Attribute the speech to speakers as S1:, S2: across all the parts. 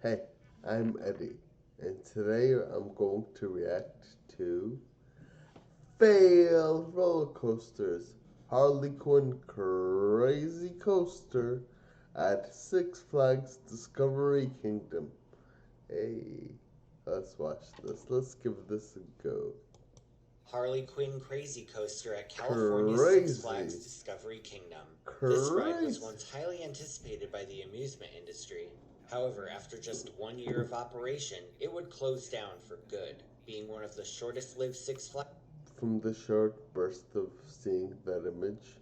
S1: Hey, I'm Eddie, and today I'm going to react to failed roller coasters. Harley Quinn Crazy Coaster at Six Flags Discovery Kingdom. Hey, let's watch this. Let's give this a go.
S2: Harley Quinn Crazy Coaster at California's Six Flags
S1: Crazy.
S2: Discovery Kingdom. This ride was
S1: Crazy.
S2: once highly anticipated by the amusement industry. However, after just 1 year of operation, it would close down for good, being one of the shortest lived Six Flags.
S1: From the short burst of seeing that image,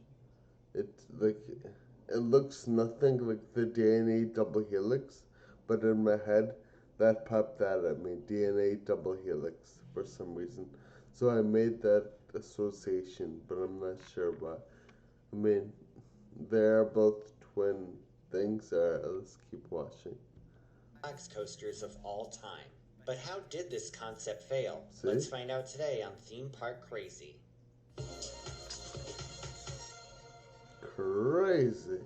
S1: it like it looks nothing like the DNA double helix, but in my head that popped out at me, DNA double helix for some reason. So I made that association, but I'm not sure why. I mean, they're both twin things. Alright, let's keep watching.
S2: Coasters of all time. But how did this concept fail?
S1: See?
S2: Let's find out today on Theme Park Crazy.
S1: Crazy.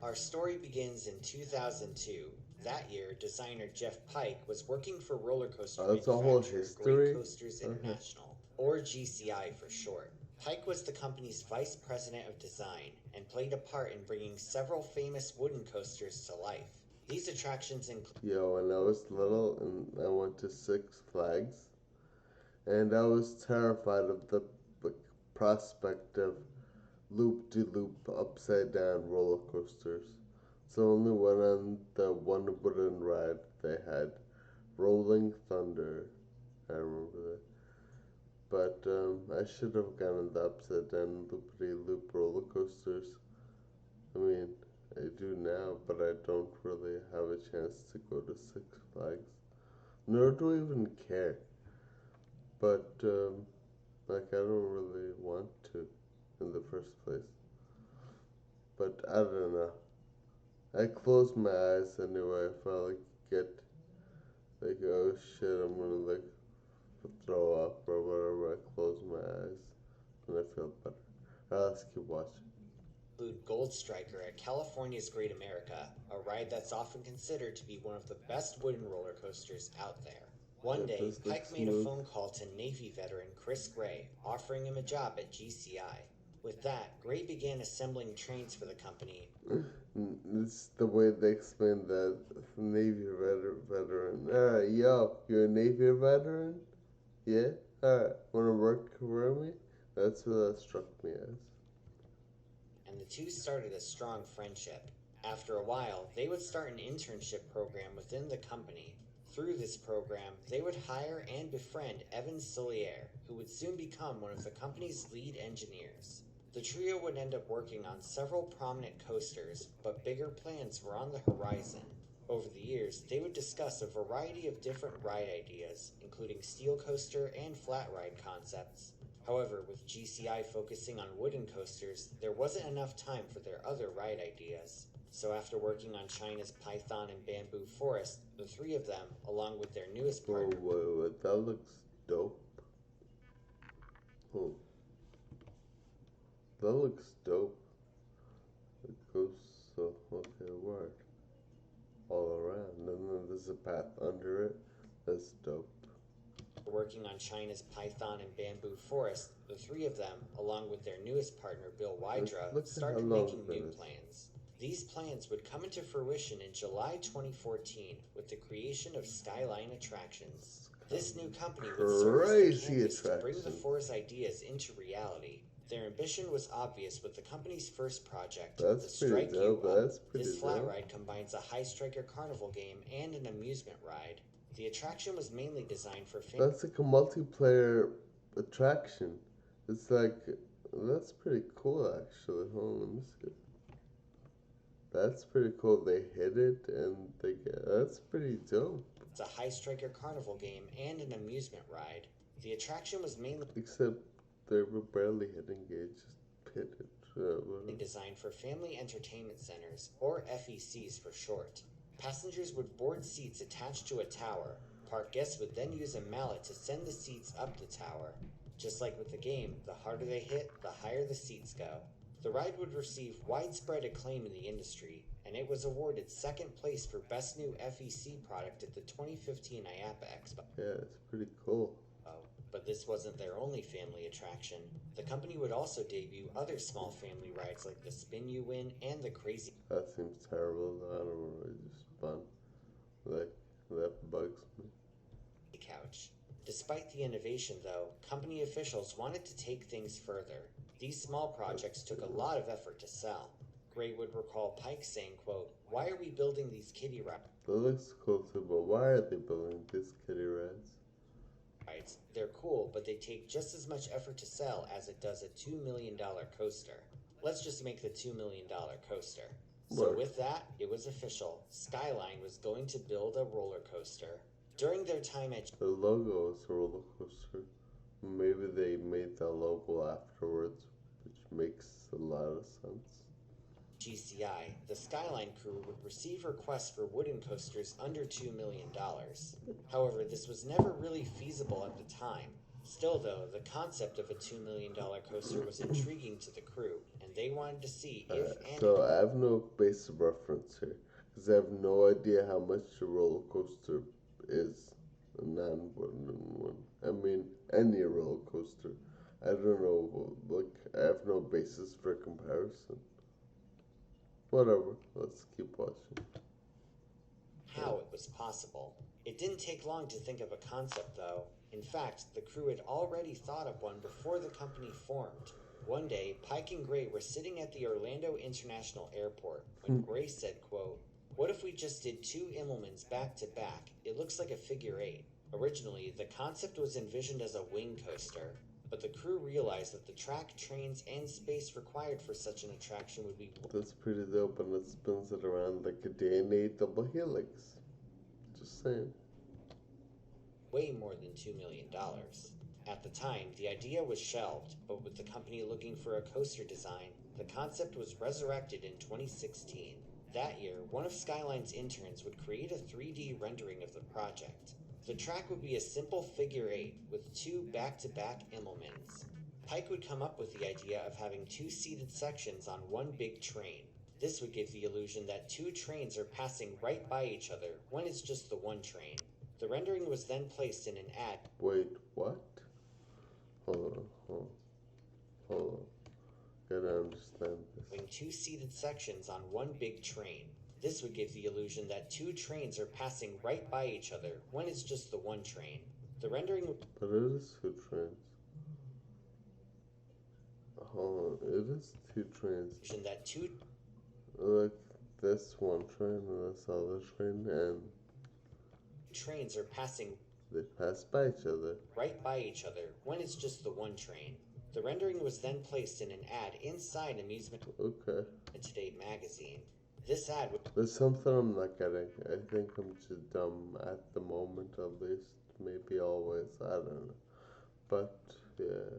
S2: Our story begins in 2002. That year, designer Jeff Pike was working for roller coaster
S1: That's a whole
S2: manufacturer
S1: history.
S2: Great Coasters International, or GCI for short. Pike was the company's vice president of design and played a part in bringing several famous wooden coasters to life. These attractions include
S1: Yo, when I was little and I went to Six Flags, and I was terrified of the prospect of loop de loop upside down roller coasters. So only went on the one wooden ride they had, Rolling Thunder. I remember that. But I should have gone on the upside down loop de loop roller coasters. I mean, I do now, but I don't really have a chance to go to Six Flags. Nor do I even care. But like, I don't really want to in the first place. But I don't know. I close my eyes anyway if I like get like, oh shit, I'm gonna like throw up or whatever. I close my eyes and I feel better. Alright, let's keep watching.
S2: Gold Striker at California's Great America, a ride that's often considered to be one of the best wooden roller coasters out there. One
S1: That
S2: day,
S1: does look
S2: Pike made a
S1: smooth.
S2: phone call to Navy veteran Chris Gray, offering him a job at GCI. With that, Gray began assembling trains for the company.
S1: It's the way they explain that Navy veteran. Alright, yo, you're a Navy veteran? Yeah? Alright, wanna work for me? That's what that struck me as.
S2: And the two started a strong friendship. After a while, they would start an internship program within the company. Through this program, they would hire and befriend Evan Cillier, who would soon become one of the company's lead engineers. The trio would end up working on several prominent coasters, but bigger plans were on the horizon. Over the years, they would discuss a variety of different ride ideas, including steel coaster and flat ride concepts. However, with GCI focusing on wooden coasters, there wasn't enough time for their other ride ideas. So after working on China's Python and Bamboo Forest, the three of them, along with their newest partner,
S1: Wait, that looks dope. Oh, that looks dope. It goes so, okay, word. All around, and then there's a path under it. That's dope.
S2: working on China's Python and Bamboo Forest, the three of them, along with their newest partner Bill Wydra,
S1: Look at how
S2: started
S1: long
S2: making
S1: that
S2: new
S1: is.
S2: plans. These plans would come into fruition in July 2014 with the creation of Skyline Attractions. This new company would serve as the
S1: Crazy
S2: canvas to bring the
S1: attraction.
S2: four's ideas into reality. Their ambition was obvious with the company's first project,
S1: That's
S2: the
S1: pretty
S2: Strike
S1: dope.
S2: You Up.
S1: That's pretty
S2: This flat
S1: dope.
S2: ride combines a high striker carnival game and an amusement ride. The attraction was mainly designed for
S1: That's like a multiplayer attraction. It's like, that's pretty cool actually. Hold on, let me see. That's pretty cool. They hit it and they get, that's pretty dope.
S2: It's a high striker carnival game and an amusement ride. The attraction was mainly
S1: Except they were barely hitting it, just hit it.
S2: designed for family entertainment centers, or FECs for short. Passengers would board seats attached to a tower. Park guests would then use a mallet to send the seats up the tower. Just like with the game, the harder they hit, the higher the seats go. The ride would receive widespread acclaim in the industry, and it was awarded second place for Best New FEC Product at the 2015 IAPA Expo.
S1: Yeah, it's pretty cool.
S2: But this wasn't their only family attraction. The company would also debut other small family rides like the Spin You Win and the Crazy.
S1: That seems terrible. I don't know, it's just fun. Like, that bugs me.
S2: Couch. Despite the innovation, though, company officials wanted to take things further. These small projects took a lot of effort to sell. Gray would recall Pike saying, quote, "Why are we building these kiddie rides?
S1: That looks cool too, but why are they building these kiddie rides?
S2: They're cool, but they take just as much effort to sell as it does a $2 million coaster. Let's just make the $2 million coaster." So with that, it was official. Skyline was going to build a roller coaster. During their time at
S1: The logo is a roller coaster. Maybe they made the logo afterwards, which makes a lot of sense.
S2: GCI, the Skyline crew would receive requests for wooden coasters under $2 million. However, this was never really feasible at the time. Still, though, the concept of a $2 million coaster was intriguing to the crew, and they wanted to see if and...
S1: So I have no base of reference here, because I have no idea how much a roller coaster is. A non-wooden one. I mean, any roller coaster. I don't know, like, I have no basis for comparison. Whatever, let's keep watching.
S2: How it was possible. It didn't take long to think of a concept, though. In fact, the crew had already thought of one before the company formed. One day, Pike and Gray were sitting at the Orlando International Airport when Gray said, quote, "What if we just did two Immelmans back to back? It looks like a figure eight." Originally, the concept was envisioned as a wing coaster, but the crew realized that the track, trains, and space required for such an attraction would be...
S1: That's pretty dope, and it spins it around like a DNA double helix. Just saying.
S2: Way more than $2 million. At the time, the idea was shelved, but with the company looking for a coaster design, the concept was resurrected in 2016. That year, one of Skyline's interns would create a 3D rendering of the project. The track would be a simple figure eight with two back-to-back Immelmans. Pike would come up with the idea of having two seated sections on one big train. This would give the illusion that two trains are passing right by each other when it's just the one train. The rendering was then placed in an ad.
S1: Wait, what? Hold on. Gotta understand this.
S2: Having two seated sections on one big train. This would give the illusion that two trains are passing right by each other when it's just the one train. The rendering...
S1: But it is two trains. Hold on, it is two trains.
S2: That two...
S1: Like this one train and this other train, and...
S2: trains are passing...
S1: They pass by each other.
S2: Right by each other when it's just the one train. The rendering was then placed in an ad inside Amusement Today magazine. This ad would...
S1: There's something I'm not getting. I think I'm too dumb at the moment, at least. Maybe always. I don't know. But, yeah.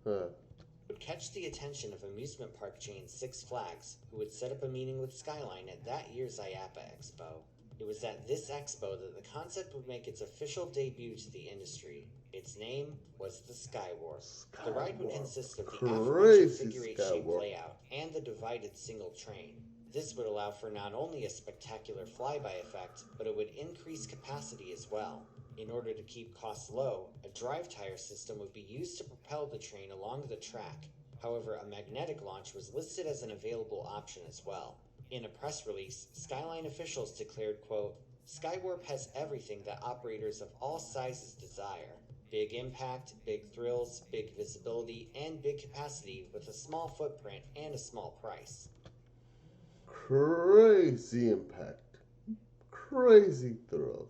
S2: Would catch the attention of amusement park chain Six Flags, who would set up a meeting with Skyline at that year's IAPA Expo. It was at this expo that the concept would make its official debut to the industry. Its name was the Skywar. The ride would consist of the aforementioned figure eight shaped layout and the divided single train. This would allow for not only a spectacular flyby effect, but it would increase capacity as well. In order to keep costs low, a drive tire system would be used to propel the train along the track. However, a magnetic launch was listed as an available option as well. In a press release, Skyline officials declared, quote, "Skywarp has everything that operators of all sizes desire. Big impact, big thrills, big visibility, and big capacity with a small footprint and a small price."
S1: Crazy impact, crazy thrills,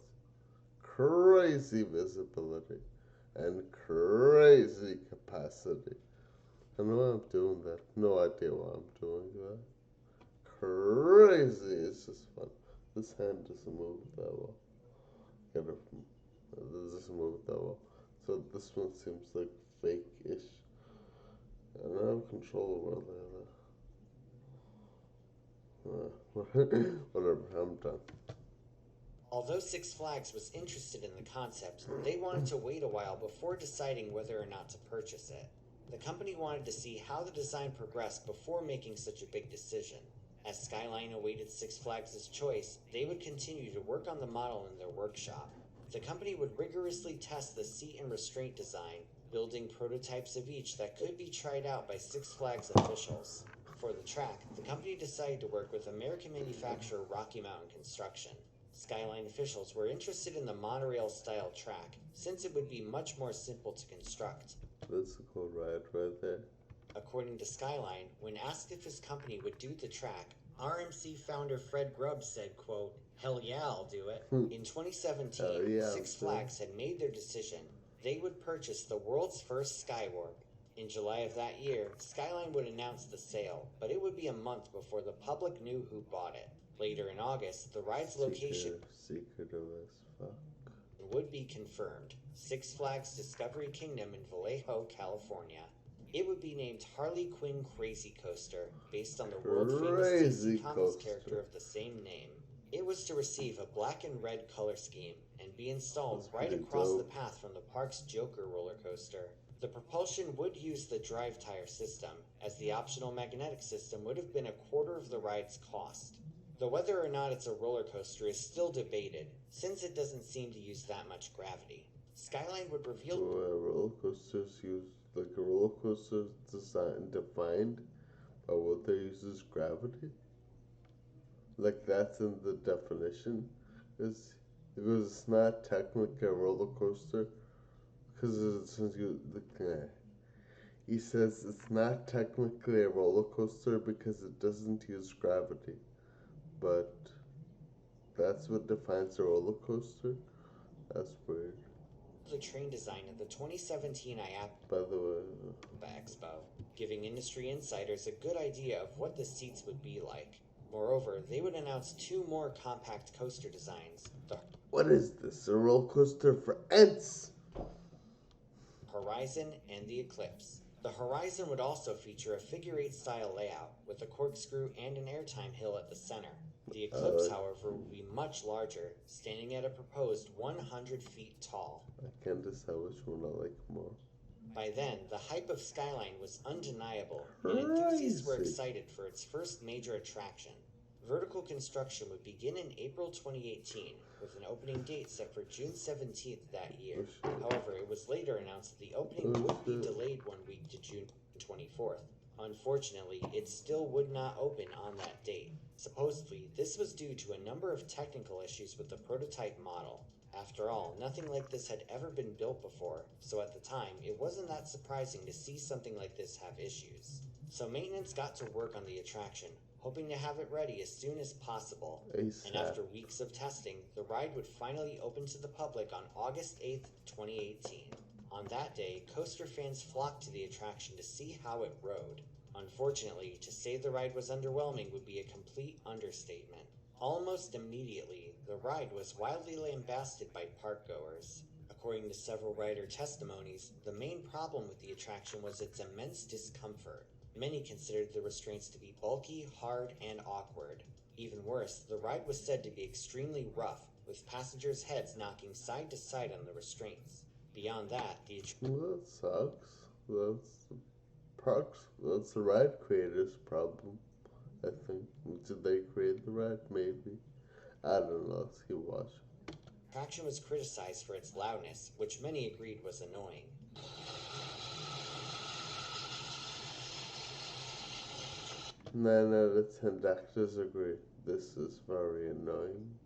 S1: crazy visibility, and crazy capacity. I know I'm doing that. No idea why I'm doing that. Crazy. It's just fun. This hand doesn't move that well. Get it from... This doesn't move that well. So this one seems like fake-ish. And I have control over that. Whatever, I'm done.
S2: Although Six Flags was interested in the concept, they wanted to wait a while before deciding whether or not to purchase it. The company wanted to see how the design progressed before making such a big decision. As Skyline awaited Six Flags' choice, they would continue to work on the model in their workshop. The company would rigorously test the seat and restraint design, building prototypes of each that could be tried out by Six Flags officials. For the track, the company decided to work with American manufacturer Rocky Mountain Construction. Skyline officials were interested in the monorail-style track, since it would be much more simple to construct.
S1: That's a cool ride right there.
S2: According to Skyline, when asked if his company would do the track, RMC founder Fred Grubb said, quote, "Hell yeah, I'll do it." In 2017,
S1: yeah,
S2: Six Flags had made their decision. They would purchase the world's first Skywarp. In July of that year, Skyline would announce the sale, but it would be a month before the public knew who bought it. Later in August, the ride's location
S1: secretive as fuck.
S2: would be confirmed: Six Flags Discovery Kingdom in Vallejo, California. It would be named Harley Quinn Crazy Coaster, based on the world-famous DC Comics character of the same name. It was to receive a black and red color scheme and be installed right across the path from the park's Joker roller coaster. The propulsion would use the drive tire system, as the optional magnetic system would have been a quarter of the ride's cost. Though whether or not it's a roller coaster is still debated, since it doesn't seem to use that much gravity. Skyline would reveal
S1: roller coasters use like a roller coaster design defined by what they use is gravity. Like that's in the definition. Because it's not technically a roller coaster. Because he says it's not technically a roller coaster because it doesn't use gravity. But that's what defines a roller coaster? That's weird.
S2: The train design at the 2017
S1: By the way,
S2: Expo, giving industry insiders a good idea of what the seats would be like. Moreover, they would announce 2 more compact coaster designs: the
S1: what is this? A roller coaster for ants?
S2: Horizon and the Eclipse. The Horizon would also feature a figure-8 style layout, with a corkscrew and an airtime hill at the center. The Eclipse, however, would be much larger, standing at a proposed 100 feet tall.
S1: I can't decide which one I like more.
S2: By then, the hype of Skyline was undeniable, and enthusiasts were excited for its first major attraction. Vertical construction would begin in April 2018, with an opening date set for June 17th that year. However, it was later announced that the opening would be delayed 1 week to June 24th. Unfortunately, it still would not open on that date. Supposedly, this was due to a number of technical issues with the prototype model. After all, nothing like this had ever been built before, so at the time, it wasn't that surprising to see something like this have issues. So maintenance got to work on the attraction, hoping to have it ready as soon as possible. And after weeks of testing, the ride would finally open to the public on August 8th, 2018. On that day, coaster fans flocked to the attraction to see how it rode. Unfortunately, to say the ride was underwhelming would be a complete understatement. Almost immediately, the ride was wildly lambasted by parkgoers. According to several rider testimonies, the main problem with the attraction was its immense discomfort. Many considered the restraints to be bulky, hard, and awkward. Even worse, the ride was said to be extremely rough, with passengers' heads knocking side to side on the restraints. Beyond that,
S1: well, that sucks. That's the ride creator's problem, I think. Did they create the ride? Maybe. I don't know. Let's keep watching.
S2: The attraction was criticized for its loudness, which many agreed was annoying.
S1: 9 out of 10 doctors agree. This is very annoying.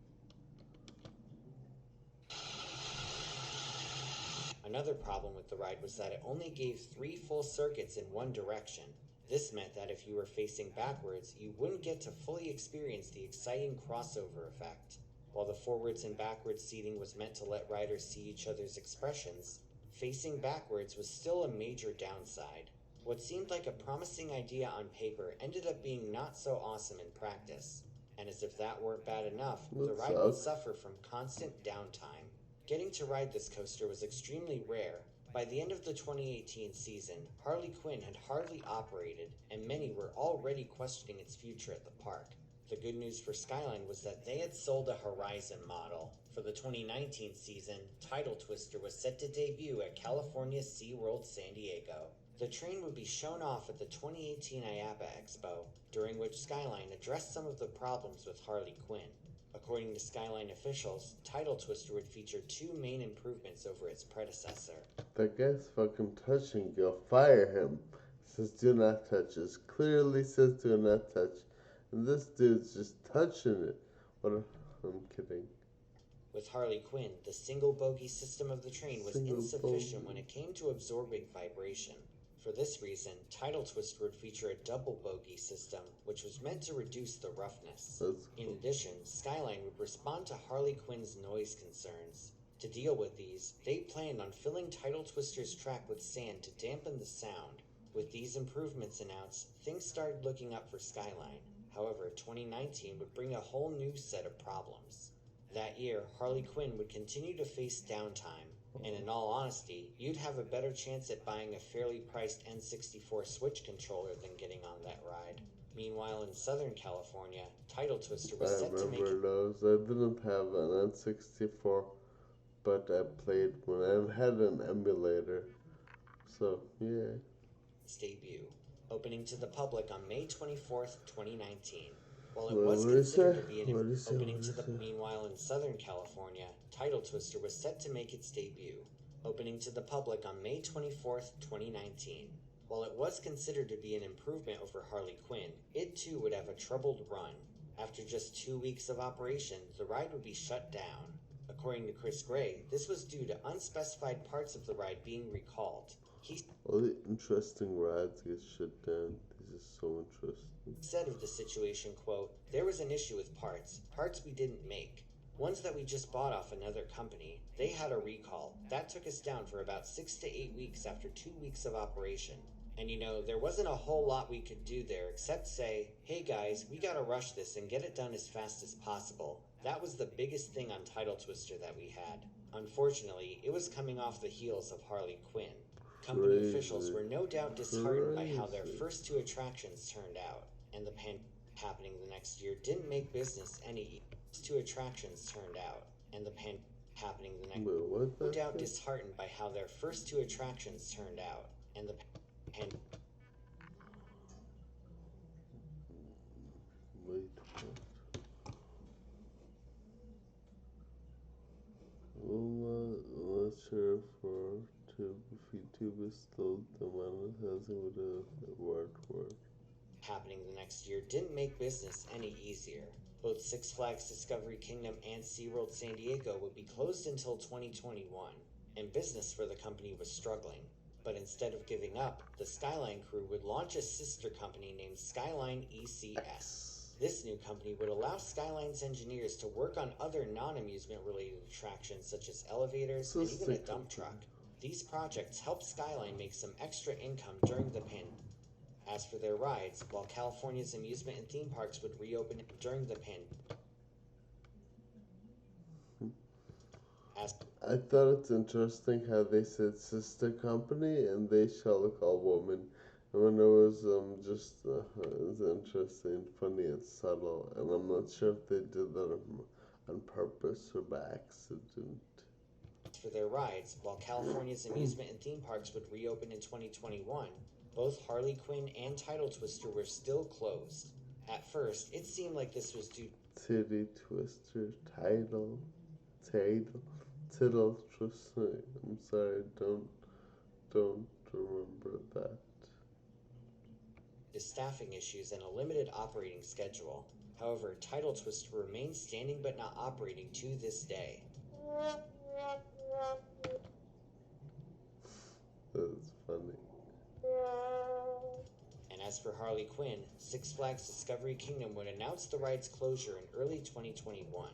S2: Another problem with the ride was that it only gave 3 full circuits in one direction. This meant that if you were facing backwards, you wouldn't get to fully experience the exciting crossover effect. While the forwards and backwards seating was meant to let riders see each other's expressions, facing backwards was still a major downside. What seemed like a promising idea on paper ended up being not so awesome in practice. And as if that weren't bad enough, the ride would suffer from constant downtime. Getting to ride this coaster was extremely rare. By the end of the 2018 season, Harley Quinn had hardly operated, and many were already questioning its future at the park. The good news for Skyline was that they had sold a Horizon model. For the 2019 season, Tidal Twister was set to debut at California's SeaWorld San Diego. The train would be shown off at the 2018 IAPA Expo, during which Skyline addressed some of the problems with Harley Quinn. According to Skyline officials, Title Twister would feature two main improvements over its predecessor.
S1: That guy's fucking touching you. Fire him. Says do not touch. It clearly says do not touch. And this dude's just touching it. I'm kidding.
S2: With Harley Quinn, the single bogie system of the train was insufficient when it came to absorbing vibration. For this reason, Title Twister would feature a double bogie system, which was meant to reduce the roughness. In addition, Skyline would respond to Harley Quinn's noise concerns. To deal with these, they planned on filling Title Twister's track with sand to dampen the sound. With these improvements announced, things started looking up for Skyline. However, 2019 would bring a whole new set of problems. That year, Harley Quinn would continue to face downtime, and in all honesty, you'd have a better chance at buying a fairly priced N64 Switch controller than getting on that ride. Meanwhile, in Southern California, Title Twister was set to make...
S1: I remember those. I didn't have an N64, but I played when I had an emulator. So, yeah.
S2: its debut, opening to the public on May 24th, 2019. While it was considered to be an opening to the... Meanwhile, in Southern California, Title Twister was set to make its debut, opening to the public on May 24th, 2019. While it was considered to be an improvement over Harley Quinn, it too would have a troubled run. After just 2 weeks of operation, the ride would be shut down. According to Chris Gray, this was due to unspecified parts of the ride being recalled.
S1: All the interesting rides get shut down. This is so interesting.
S2: Said of the situation, quote, "There was an issue with parts we didn't make. Ones that we just bought off another company. They had a recall. That took us down for about 6 to 8 weeks after 2 weeks of operation. And there wasn't a whole lot we could do there except say, hey guys, we gotta rush this and get it done as fast as possible. That was the biggest thing on Title Twister that we had. Unfortunately, it was coming off the heels of Harley Quinn. Company officials were no doubt disheartened by how their first 2 attractions turned out, and the pandemic happening the next year didn't make business any easier. 2 attractions turned out, and the pandemic happening the next year no doubt disheartened by how their first 2 attractions turned out, and the pandemic.
S1: Wait, I'm not sure for YouTube is still demonetizing with a word.
S2: Happening the next year didn't make business any easier. Both Six Flags Discovery Kingdom and SeaWorld San Diego would be closed until 2021, and business for the company was struggling. But instead of giving up, the Skyline crew would launch a sister company named Skyline ECS. This new company would allow Skyline's engineers to work on other non-amusement related attractions such as elevators and even a dump truck. These projects helped Skyline make some extra income during the pandemic. As for their rides, while California's amusement and theme parks would reopen during the pandemic.
S1: I thought it's interesting how they said sister company and they shall call woman. And when it was it was interesting, funny and subtle, and I'm not sure if they did that on purpose or by accident.
S2: For their rides, while California's amusement and theme parks would reopen in 2021, both Harley Quinn and Title Twister were still closed. At first, it seemed like this was due
S1: Titty Twister, Title Twister. I'm sorry, don't remember that.
S2: to staffing issues and a limited operating schedule. However, Title Twister remains standing but not operating to this day.
S1: That's funny.
S2: And as for Harley Quinn, Six Flags Discovery Kingdom would announce the ride's closure in early 2021.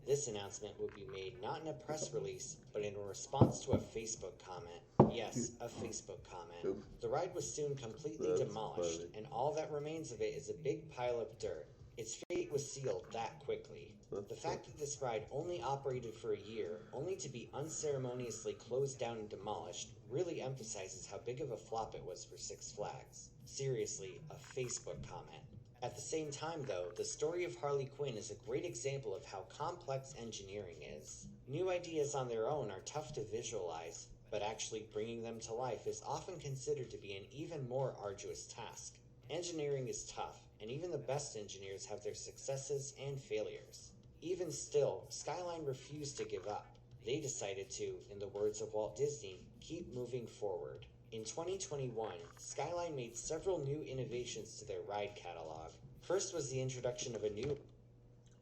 S2: This announcement would be made not in a press release, but in response to a Facebook comment. Yes, a Facebook comment. The ride was soon completely demolished, and all that remains of it is a big pile of dirt. Its fate was sealed that quickly. The fact that this ride only operated for a year, only to be unceremoniously closed down and demolished, really emphasizes how big of a flop it was for Six Flags. Seriously, a Facebook comment. At the same time, though, the story of Harley Quinn is a great example of how complex engineering is. New ideas on their own are tough to visualize, but actually bringing them to life is often considered to be an even more arduous task. Engineering is tough, and even the best engineers have their successes and failures. Even still, Skyline refused to give up. They decided to, in the words of Walt Disney, keep moving forward. In 2021, Skyline made several new innovations to their ride catalog. First was the introduction of a new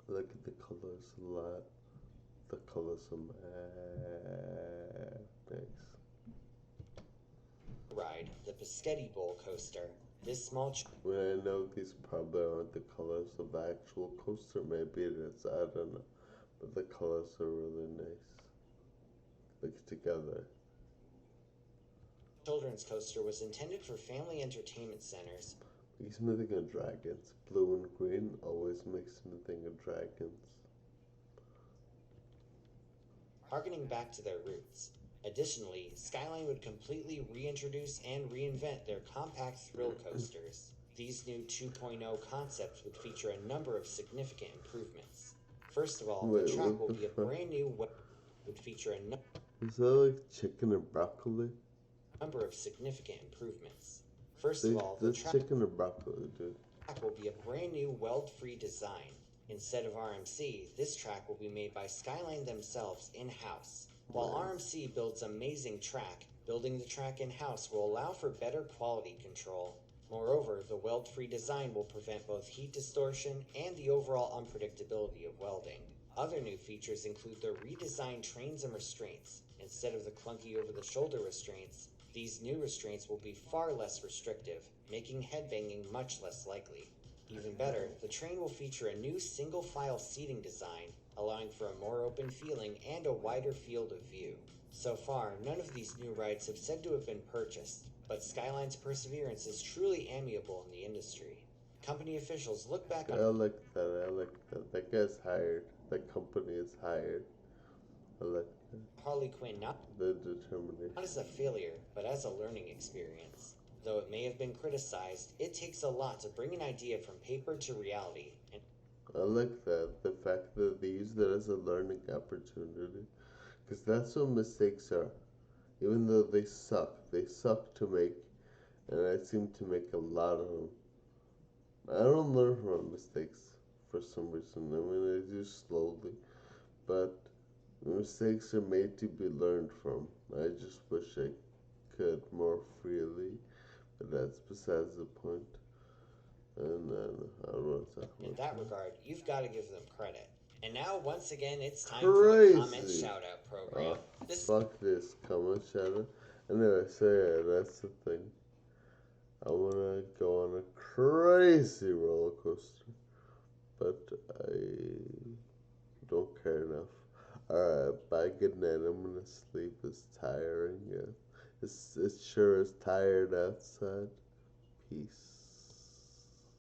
S1: I look at the colors a lot. The colors are nice.
S2: ride, the Pescetti Bowl coaster. This small
S1: Well, I know these probably aren't the colors of the actual coaster. Maybe it is. I don't know. But the colors are really nice. Look together.
S2: children's coaster was intended for family entertainment centers,
S1: Makes me think of dragons. Blue and green always makes me think of dragons.
S2: harkening back to their roots. Additionally, Skyline would completely reintroduce and reinvent their compact thrill coasters. These new 2.0 concepts would feature a number of significant improvements. First of all, the
S1: Wait,
S2: track
S1: what
S2: will
S1: the
S2: be a
S1: fuck?
S2: brand new would feature a
S1: Is that like chicken and broccoli?
S2: number of significant improvements. First of all, the
S1: That's
S2: track
S1: chicken and broccoli, dude.
S2: will be a brand new weld-free design. Instead of RMC, this track will be made by Skyline themselves in-house. While
S1: Nice.
S2: RMC builds amazing track, building the track in-house will allow for better quality control. Moreover, the weld-free design will prevent both heat distortion and the overall unpredictability of welding. Other new features include the redesigned trains and restraints. Instead of the clunky over-the-shoulder restraints, these new restraints will be far less restrictive, making headbanging much less likely. Even better, the train will feature a new single-file seating design, allowing for a more open feeling and a wider field of view. So far, none of these new rides have said to have been purchased, but Skyline's perseverance is truly amiable in the industry. Company officials look back
S1: I
S2: on
S1: like that. I like that. That guy's hired. That company is hired. I like
S2: Harley Quinn not
S1: the determination.
S2: as a failure, but as a learning experience. Though it may have been criticized, it takes a lot to bring an idea from paper to reality, and
S1: I like that. The fact that they use that as a learning opportunity. Because that's what mistakes are. Even though they suck to make. And I seem to make a lot of them. I don't learn from my mistakes for some reason. I mean, I do slowly. But mistakes are made to be learned from. I just wish I could more freely. But that's besides the point. And I don't want to talk
S2: in
S1: about
S2: that
S1: that.
S2: regard, you've got to give them credit. And now, once again, it's time for the comment
S1: Crazy!
S2: shout out program. This
S1: Fuck this. Comment shadow. Anyway, so yeah, that's the thing. I want to go on a crazy roller coaster, but I don't care enough. Alright, bye, good night. I'm gonna sleep. It's tiring. Yeah. It sure is tired outside. Peace.